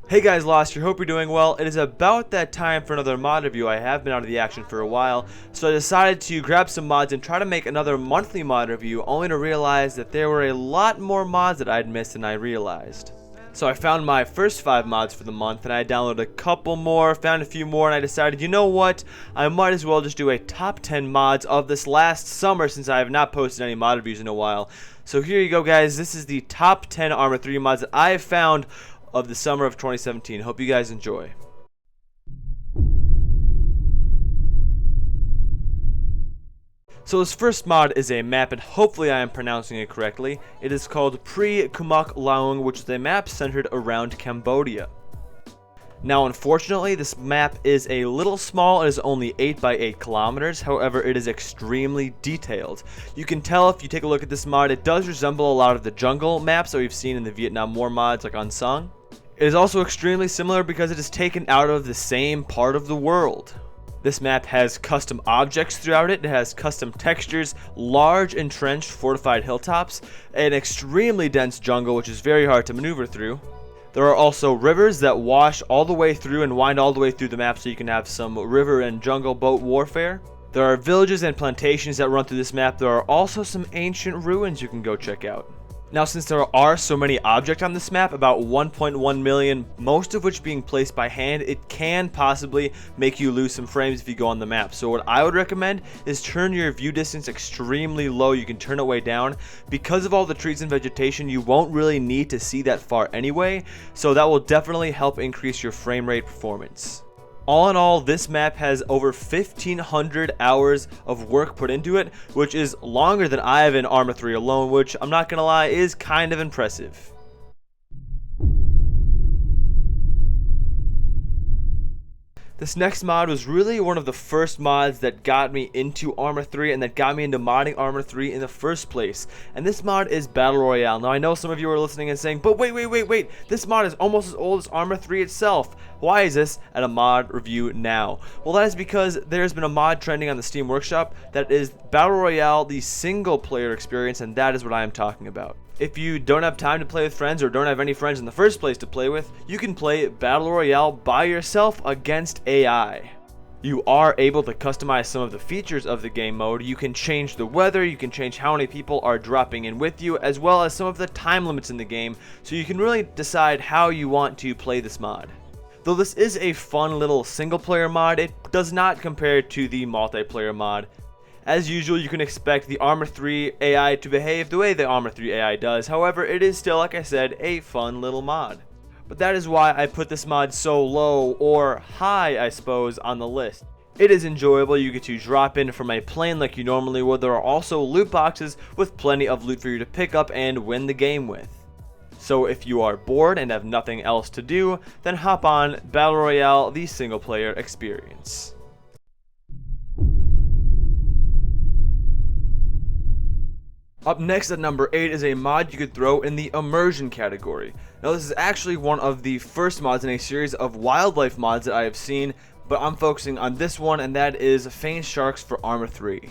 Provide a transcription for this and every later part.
Hey guys, Lost here, hope you're doing well. It is about that time for another mod review. I have been out of the action for a while, so I decided to grab some mods and try to make another monthly mod review, only to realize that there were a lot more mods that I'd missed than I realized. So I found my first 5 mods for the month, and I downloaded a couple more, found a few more, and I decided, you know what, I might as well just do a top 10 mods of this last summer since I have not posted any mod reviews in a while. So here you go guys, this is the top 10 Arma 3 mods that I have found of the summer of 2017. Hope you guys enjoy. So this first mod is a map, and hopefully I am pronouncing it correctly. It is called PreAkuma Clone, which is a map centered around Cambodia. Now unfortunately this map is a little small. It is only 8 by 8 kilometers, however it is extremely detailed. You can tell if you take a look at this mod, it does resemble a lot of the jungle maps that we've seen in the Vietnam War mods like Unsung. It is also extremely similar because it is taken out of the same part of the world. This map has custom objects throughout it, it has custom textures, large entrenched fortified hilltops, an extremely dense jungle which is very hard to maneuver through. There are also rivers that wash all the way through and wind all the way through the map, so you can have some river and jungle boat warfare. There are villages and plantations that run through this map. There are also some ancient ruins you can go check out. Now since there are so many objects on this map, about 1.1 million, most of which being placed by hand, it can possibly make you lose some frames if you go on the map. So what I would recommend is turn your view distance extremely low. You can turn it way down. Because of all the trees and vegetation, you won't really need to see that far anyway, so that will definitely help increase your frame rate performance. All in all, this map has over 1,500 hours of work put into it, which is longer than I have in Arma 3 alone, which I'm not gonna lie is kind of impressive. This next mod was really one of the first mods that got me into Arma 3 and that got me into modding Arma 3 in the first place. And this mod is Battle Royale. Now I know some of you are listening and saying, but wait, this mod is almost as old as Arma 3 itself. Why is this at a mod review now? Well, that is because there's been a mod trending on the Steam Workshop that is Battle Royale, the single player experience, and that is what I am talking about. If you don't have time to play with friends or don't have any friends in the first place to play with, you can play Battle Royale by yourself against AI. You are able to customize some of the features of the game mode. You can change the weather, you can change how many people are dropping in with you, as well as some of the time limits in the game, so you can really decide how you want to play this mod. Though this is a fun little single player mod, it does not compare to the multiplayer mod. As usual, you can expect the Arma 3 AI to behave the way the Arma 3 AI does. However, it is still, like I said, a fun little mod. But that is why I put this mod so low, or high I suppose, on the list. It is enjoyable. You get to drop in from a plane like you normally would. There are also loot boxes with plenty of loot for you to pick up and win the game with. So if you are bored and have nothing else to do, then hop on Battle Royale, the single player experience. Up next at number 8 is a mod you could throw in the immersion category. Now this is actually one of the first mods in a series of wildlife mods that I have seen, but I'm focusing on this one, and that is Faint Sharks for Arma 3.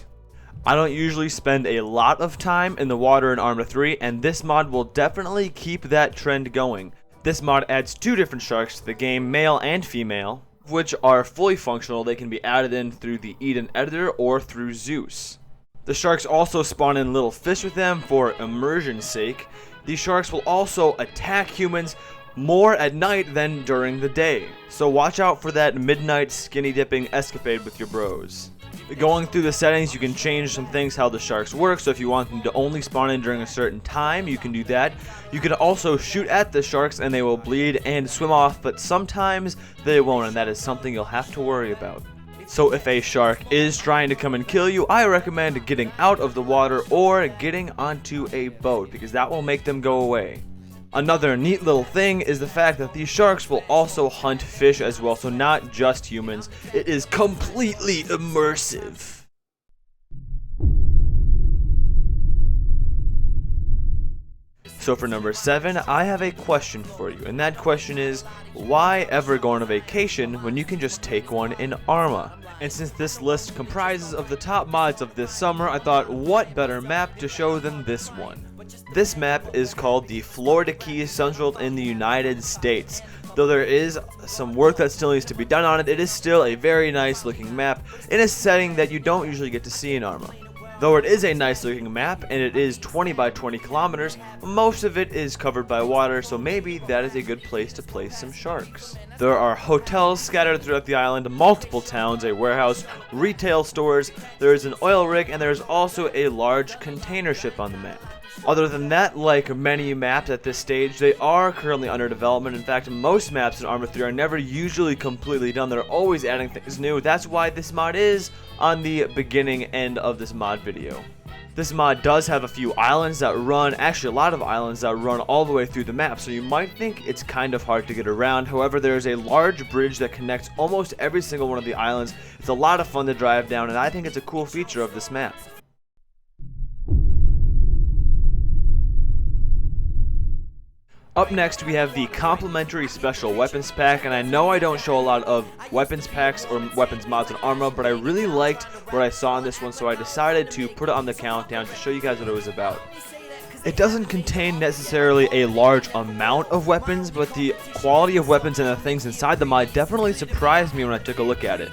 I don't usually spend a lot of time in the water in Arma 3, and this mod will definitely keep that trend going. This mod adds 2 different sharks to the game, male and female, which are fully functional. They can be added in through the Eden editor or through Zeus. The sharks also spawn in little fish with them for immersion's sake. These sharks will also attack humans more at night than during the day, so watch out for that midnight skinny dipping escapade with your bros. Going through the settings, you can change some things how the sharks work, so if you want them to only spawn in during a certain time, you can do that. You can also shoot at the sharks and they will bleed and swim off, but sometimes they won't, and that is something you'll have to worry about. So if a shark is trying to come and kill you, I recommend getting out of the water or getting onto a boat, because that will make them go away. Another neat little thing is the fact that these sharks will also hunt fish as well, so not just humans. It is completely immersive. So for number 7, I have a question for you, and that question is, why ever go on a vacation when you can just take one in Arma? And since this list comprises of the top mods of this summer, I thought what better map to show than this one. This map is called the Florida Keys, central in the United States. Though there is some work that still needs to be done on it, it is still a very nice looking map in a setting that you don't usually get to see in Arma. Though it is a nice looking map and it is 20 by 20 kilometers, most of it is covered by water, so maybe that is a good place to place some sharks. There are hotels scattered throughout the island, multiple towns, a warehouse, retail stores, there is an oil rig, and there is also a large container ship on the map. Other than that, like many maps at this stage, they are currently under development. In fact, most maps in Arma 3 are never usually completely done. They're always adding things new. That's why this mod is on the beginning end of this mod video. This mod does have a few islands that run, actually a lot of islands that run all the way through the map, so you might think it's kind of hard to get around. However, there is a large bridge that connects almost every single one of the islands. It's a lot of fun to drive down, and I think it's a cool feature of this map. Up next, we have the complimentary special weapons pack, and I know I don't show a lot of weapons packs or weapons mods in Arma, but I really liked what I saw in this one, so I decided to put it on the countdown to show you guys what it was about. It doesn't contain necessarily a large amount of weapons, but the quality of weapons and the things inside the mod definitely surprised me when I took a look at it.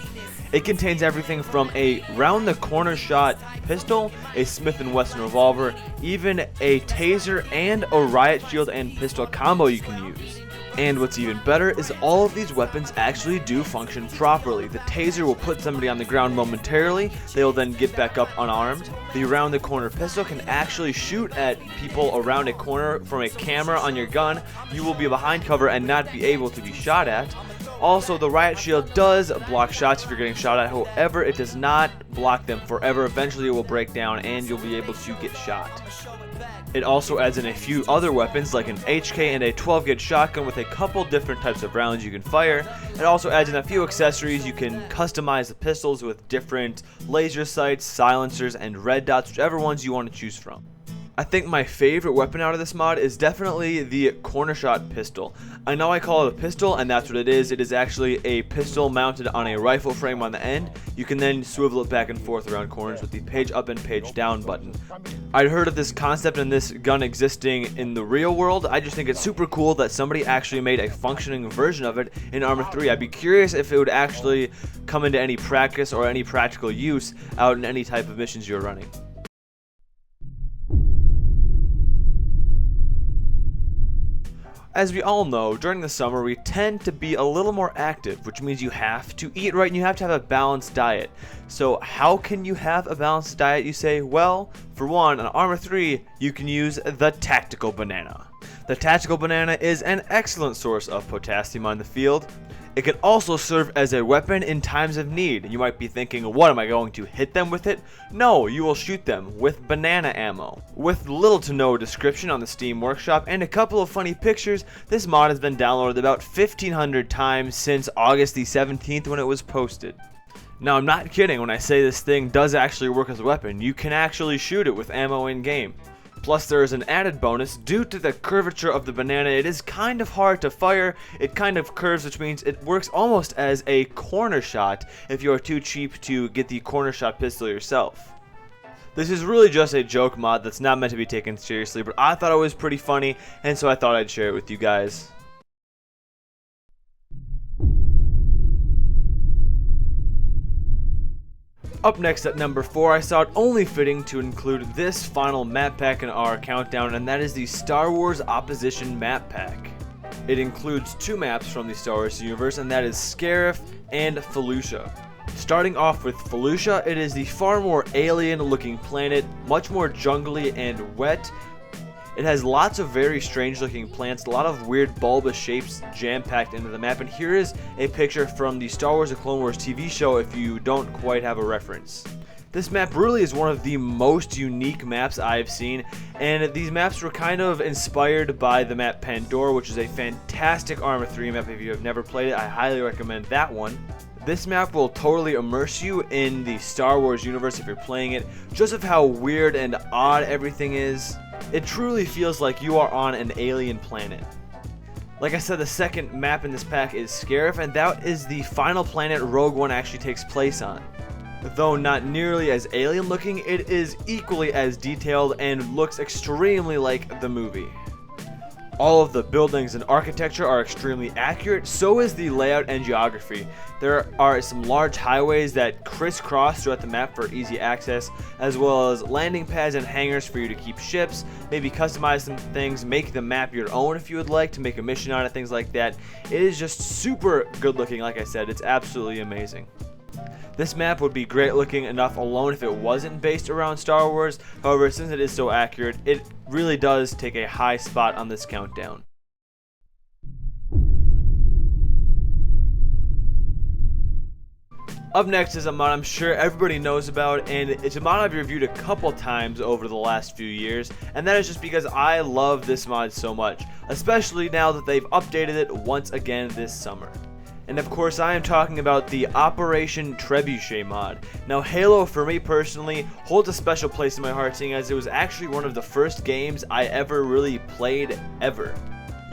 It contains everything from a round-the-corner shot pistol, a Smith & Wesson revolver, even a taser, and a riot shield and pistol combo you can use. And what's even better is all of these weapons actually do function properly. The taser will put somebody on the ground momentarily, they will then get back up unarmed. The round-the-corner pistol can actually shoot at people around a corner from a camera on your gun. You will be behind cover and not be able to be shot at. Also, the riot shield does block shots if you're getting shot at, however, it does not block them forever. Eventually it will break down and you'll be able to get shot. It also adds in a few other weapons like an HK and a 12-gauge shotgun with a couple different types of rounds you can fire. It also adds in a few accessories. You can customize the pistols with different laser sights, silencers, and red dots, whichever ones you want to choose from. I think my favorite weapon out of this mod is definitely the corner shot pistol. I know I call it a pistol, and that's what it is. It is actually a pistol mounted on a rifle frame on the end. You can then swivel it back and forth around corners with the page up and page down button. I'd heard of this concept and this gun existing in the real world. I just think it's super cool that somebody actually made a functioning version of it in Arma 3. I'd be curious if it would actually come into any practice or any practical use out in any type of missions you're running. As we all know, during the summer we tend to be a little more active, which means you have to eat right and you have to have a balanced diet. So how can you have a balanced diet, you say? Well, for one, on Arma 3, you can use the tactical banana. The tactical banana is an excellent source of potassium on the field. It can also serve as a weapon in times of need. You might be thinking, what, am I going to hit them with it? No, you will shoot them with banana ammo. With little to no description on the Steam Workshop and a couple of funny pictures, this mod has been downloaded about 1,500 times since August the 17th when it was posted. Now, I'm not kidding when I say this thing does actually work as a weapon. You can actually shoot it with ammo in-game. Plus, there is an added bonus. Due to the curvature of the banana, it is kind of hard to fire. It kind of curves, which means it works almost as a corner shot if you are too cheap to get the corner shot pistol yourself. This is really just a joke mod that's not meant to be taken seriously, but I thought it was pretty funny, and so I thought I'd share it with you guys. Up next at number 4, I saw it only fitting to include this final map pack in our countdown, and that is the Star Wars Opposition map pack. It includes 2 maps from the Star Wars universe, and that is Scarif and Felucia. Starting off with Felucia, it is the far more alien looking planet, much more jungly and wet. It has lots of very strange looking plants, a lot of weird bulbous shapes jam-packed into the map, and here is a picture from the Star Wars: The Clone Wars TV show if you don't quite have a reference. This map really is one of the most unique maps I've seen, and these maps were kind of inspired by the map Pandora, which is a fantastic Arma 3 map. If you have never played it, I highly recommend that one. This map will totally immerse you in the Star Wars universe if you're playing it, just of how weird and odd everything is. It truly feels like you are on an alien planet. Like I said, the second map in this pack is Scarif, and that is the final planet Rogue One actually takes place on. Though not nearly as alien looking, it is equally as detailed and looks extremely like the movie. All of the buildings and architecture are extremely accurate, so is the layout and geography. There are some large highways that crisscross throughout the map for easy access, as well as landing pads and hangars for you to keep ships, maybe customize some things, make the map your own if you would like to make a mission on it, things like that. It is just super good looking, like I said, it's absolutely amazing. This map would be great looking enough alone if it wasn't based around Star Wars. However, since it is so accurate, it really does take a high spot on this countdown. Up next is a mod I'm sure everybody knows about, and it's a mod I've reviewed a couple times over the last few years, and that is just because I love this mod so much, especially now that they've updated it once again this summer. And of course I am talking about the Operation Trebuchet mod. Now Halo, for me personally, holds a special place in my heart, seeing as it was actually one of the first games I ever really played ever.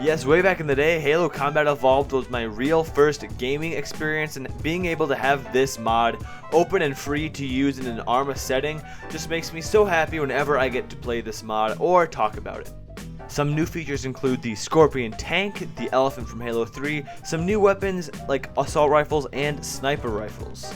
Yes, way back in the day, Halo Combat Evolved was my real first gaming experience, and being able to have this mod open and free to use in an Arma setting just makes me so happy whenever I get to play this mod or talk about it. Some new features include the Scorpion tank, the Elephant from Halo 3, some new weapons like assault rifles and sniper rifles.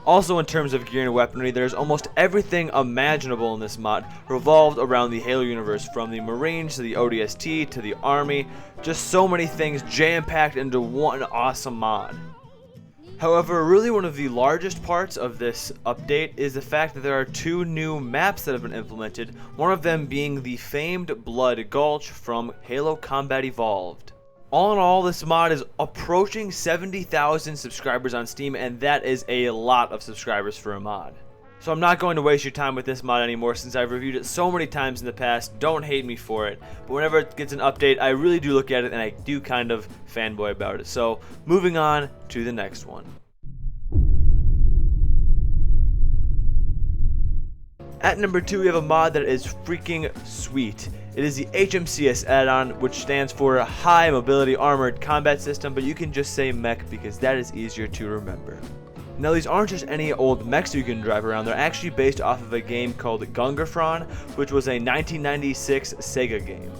Also, in terms of gear and weaponry, there's almost everything imaginable in this mod revolved around the Halo universe, from the Marines to the ODST to the Army, just so many things jam-packed into one awesome mod. However, really one of the largest parts of this update is the fact that there are two new maps that have been implemented, one of them being the famed Blood Gulch from Halo Combat Evolved. All in all, this mod is approaching 70,000 subscribers on Steam, and that is a lot of subscribers for a mod. So I'm not going to waste your time with this mod anymore, since I've reviewed it so many times in the past. Don't hate me for it, but whenever it gets an update, I really do look at it and I do kind of fanboy about it. So moving on to the next one. At number 2, we have a mod that is freaking sweet. It is the HMCS add-on, which stands for High Mobility Armored Combat System, but you can just say mech because that is easier to remember. Now, these aren't just any old mechs you can drive around, they're actually based off of a game called Gungafron, which was a 1996 Sega game.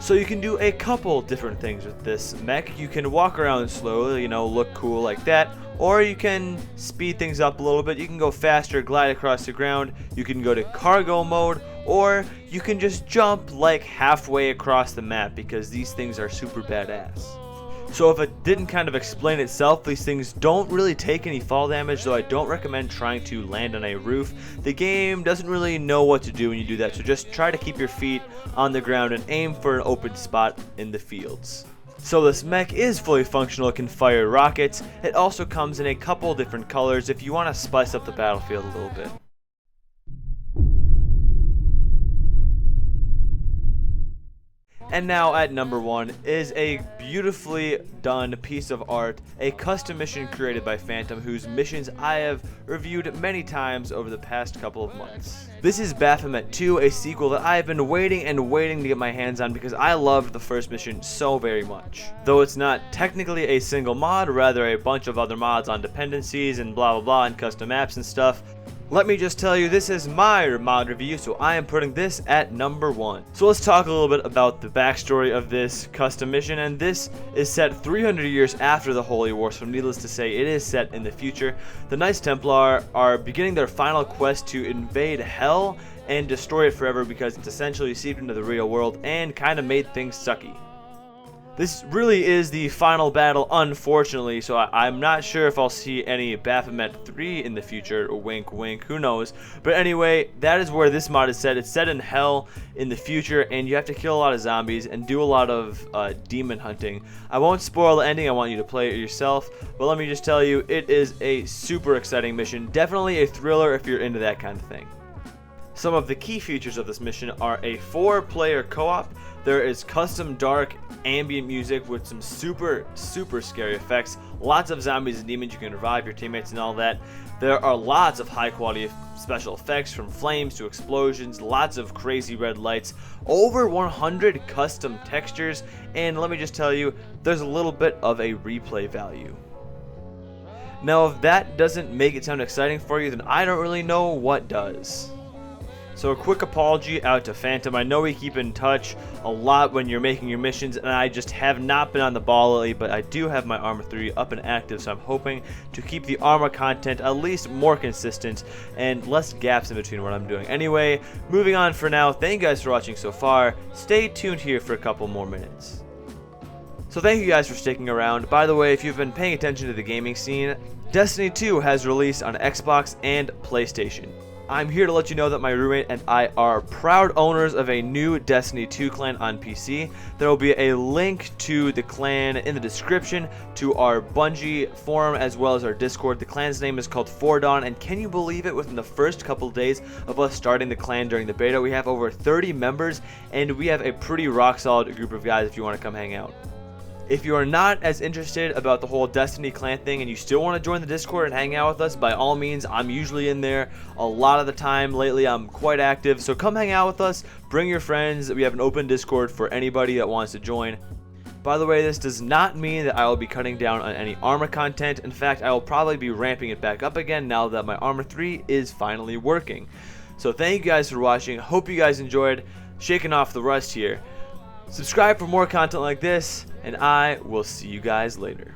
So you can do a couple different things with this mech. You can walk around slowly, look cool like that, or you can speed things up a little bit. You can go faster, glide across the ground, you can go to cargo mode, or you can just jump like halfway across the map because these things are super badass. So if it didn't kind of explain itself, these things don't really take any fall damage, though I don't recommend trying to land on a roof. The game doesn't really know what to do when you do that, so just try to keep your feet on the ground and aim for an open spot in the fields. So this mech is fully functional, it can fire rockets. It also comes in a couple different colors if you want to spice up the battlefield a little bit. And now at number 1 is a beautifully done piece of art, a custom mission created by Phantom, whose missions I have reviewed many times over the past couple of months. This is Baphomet 2, a sequel that I have been waiting to get my hands on because I loved the first mission so very much. Though it's not technically a single mod, rather a bunch of other mods on dependencies and blah blah blah and custom maps and stuff. Let me just tell you, this is my mod review, so I am putting this at number 1. So let's talk a little bit about the backstory of this custom mission, and this is set 300 years after the Holy War, so needless to say, it is set in the future. The Knights Templar are beginning their final quest to invade Hell and destroy it forever because it's essentially seeped into the real world and kind of made things sucky. This really is the final battle, unfortunately, so I'm not sure if I'll see any Baphomet 3 in the future, or wink wink, who knows. But anyway, that is where this mod is set. It's set in Hell in the future, and you have to kill a lot of zombies and do a lot of demon hunting. I won't spoil the ending, I want you to play it yourself, but let me just tell you, it is a super exciting mission. Definitely a thriller if you're into that kind of thing. Some of the key features of this mission are a 4-player co-op. There is custom dark ambient music with some super scary effects, lots of zombies and demons you can revive your teammates and all that. There are lots of high quality special effects, from flames to explosions, lots of crazy red lights, over 100 custom textures, and let me just tell you, there's a little bit of a replay value. Now if that doesn't make it sound exciting for you, then I don't really know what does. So a quick apology out to Phantom. I know we keep in touch a lot when you're making your missions, and I just have not been on the ball lately, but I do have my Arma 3 up and active, so I'm hoping to keep the Arma content at least more consistent and less gaps in between what I'm doing. Anyway, moving on for now. Thank you guys for watching so far. Stay tuned here for a couple more minutes. So thank you guys for sticking around. By the way, if you've been paying attention to the gaming scene, Destiny 2 has released on Xbox and PlayStation. I'm here to let you know that my roommate and I are proud owners of a new Destiny 2 clan on PC. There will be a link to the clan in the description, to our Bungie forum, as well as our Discord. The clan's name is called Dawn, and can you believe it, within the first couple days of us starting the clan during the beta, we have over 30 members, and we have a pretty rock solid group of guys if you want to come hang out. If you are not as interested about the whole Destiny clan thing and you still want to join the Discord and hang out with us, by all means, I'm usually in there a lot of the time. Lately, I'm quite active, so come hang out with us. Bring your friends. We have an open Discord for anybody that wants to join. By the way, this does not mean that I will be cutting down on any Arma content. In fact, I will probably be ramping it back up again now that my Arma 3 is finally working. So thank you guys for watching. Hope you guys enjoyed. Shaking off the rust here. Subscribe for more content like this, and I will see you guys later.